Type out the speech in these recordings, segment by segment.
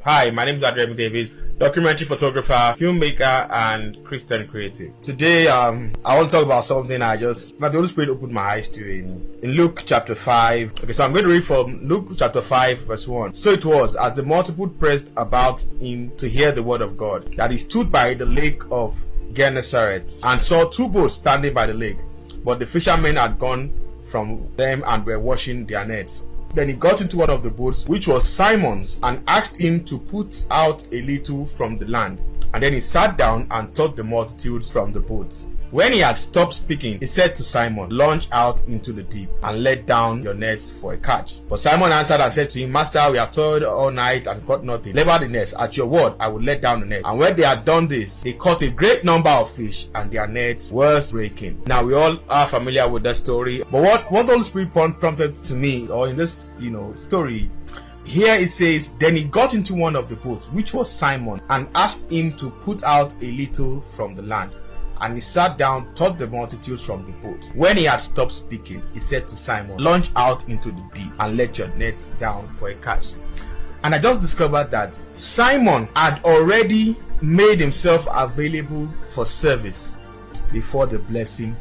Hi, my name is Aderemi Davies, documentary photographer, filmmaker, and Christian creative. Today, I want to talk about something the Holy Spirit opened my eyes to in Luke chapter 5. Okay, so I'm going to read from Luke chapter 5, verse 1. So it was, as the multitude pressed about him to hear the word of God, that he stood by the lake of Gennesaret and saw two boats standing by the lake, but the fishermen had gone from them and were washing their nets. Then he got into one of the boats, which was Simon's, and asked him to put out a little from the land. And then he sat down and taught the multitudes from the boat. When he had stopped speaking, he said to Simon, "Launch out into the deep and let down your nets for a catch." But Simon answered and said to him, "Master, we have toiled all night and caught nothing. Lever the nets. At your word, I will let down the net." And when they had done this, they caught a great number of fish, and their nets were breaking. Now we all are familiar with that story. But what the Holy Spirit prompted to me, or in this story, here it says, then he got into one of the boats, which was Simon, and asked him to put out a little from the land. And he sat down, taught the multitudes from the boat. When he had stopped speaking, he said to Simon, "Launch out into the deep and let your nets down for a catch." And I just discovered that Simon had already made himself available for service before the blessing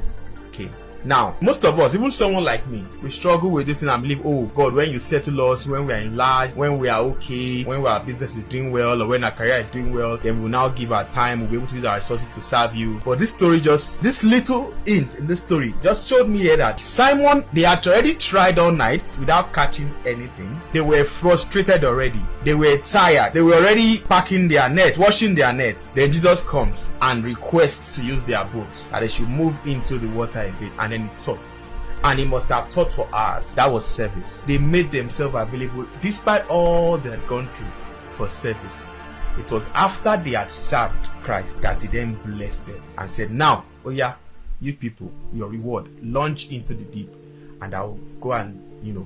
came. Now, most of us, even someone like me, we struggle with this thing and believe, oh God, when you settle us, when we are enlarged, when we are okay, when our business is doing well, or when our career is doing well, then we'll now give our time, we'll be able to use our resources to serve you. But this little hint in this story just showed me here that Simon, they had already tried all night without catching anything. They were frustrated already. They were tired. They were already packing their net, washing their nets. Then Jesus comes and requests to use their boat, that they should move into the water a bit, and then he taught. And he must have taught for hours. That was service. They made themselves available despite all they had gone through for service. It was after they had served Christ that he then blessed them and said, "Now, oh yeah, you people, your reward, launch into the deep, and I will go and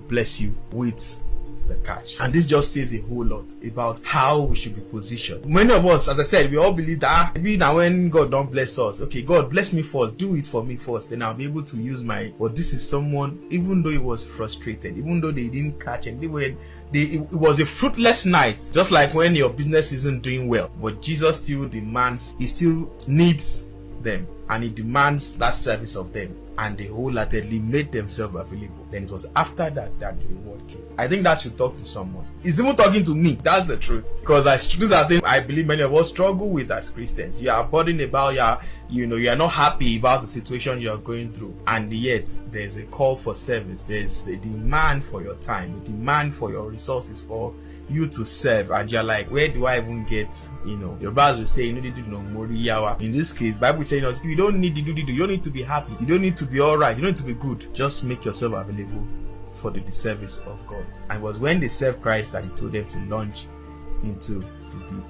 bless you with the catch." And this just says a whole lot about how we should be positioned. Many of us, as I said, we all believe that maybe now when God don't bless us, okay, God bless me first, do it for me first, then I'll be able to use but this is someone, even though he was frustrated, even though they didn't catch it, it was a fruitless night, just like when your business isn't doing well, but Jesus still needs them, and he demands that service of them, and they wholeheartedly made themselves available. Then it was after that the reward came. I think that should talk to someone. It's even talking to me. That's the truth. Because these are things I believe many of us struggle with as Christians. You are burdened about you are not happy about the situation you are going through, and yet there's a call for service. There's a demand for your time, a demand for your resources, for you to serve, and you're like, where do I even get, your brothers will say, in this case, Bible is telling us, you don't need to do, you don't need to be happy, you don't need to be alright, you don't need to be good, just make yourself available for the service of God. And it was when they served Christ that he told them to launch into the deep.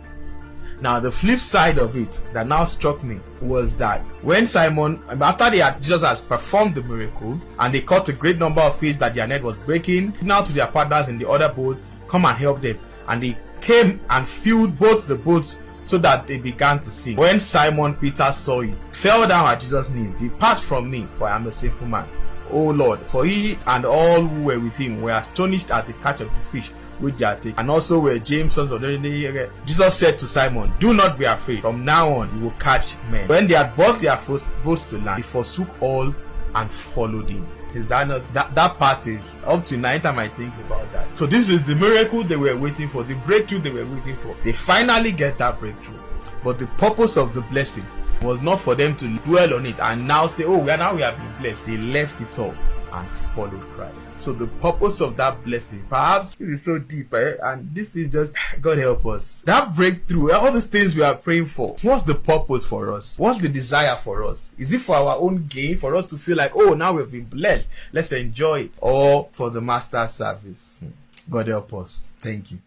Now, the flip side of it that now struck me was that when Simon, after Jesus has performed the miracle, and they caught a great number of fish that their net was breaking, now to their partners in the other boats, come and help them. And they came and filled both the boats so that they began to sink. When Simon Peter saw it, fell down at Jesus' knees. "Depart from me, for I am a sinful man, O Lord." For he and all who were with him were astonished at the catch of the fish which they had taken, and also were James, sons of Davies. Jesus said to Simon, "Do not be afraid. From now on you will catch men." When they had brought their boats to land, he forsook all and followed him. That part is up to night time I think about that. So this is the miracle they were waiting for, the breakthrough they were waiting for. They finally get that breakthrough. But the purpose of the blessing was not for them to dwell on it and now say, oh, we have been blessed. They left it all and followed Christ. So the purpose of that blessing, perhaps it is so deep, and this is just, God help us. That breakthrough, all these things we are praying for, what's the purpose for us? What's the desire for us? Is it for our own gain, for us to feel like, oh, now we've been blessed, let's enjoy it, or for the master's service? God help us. Thank you.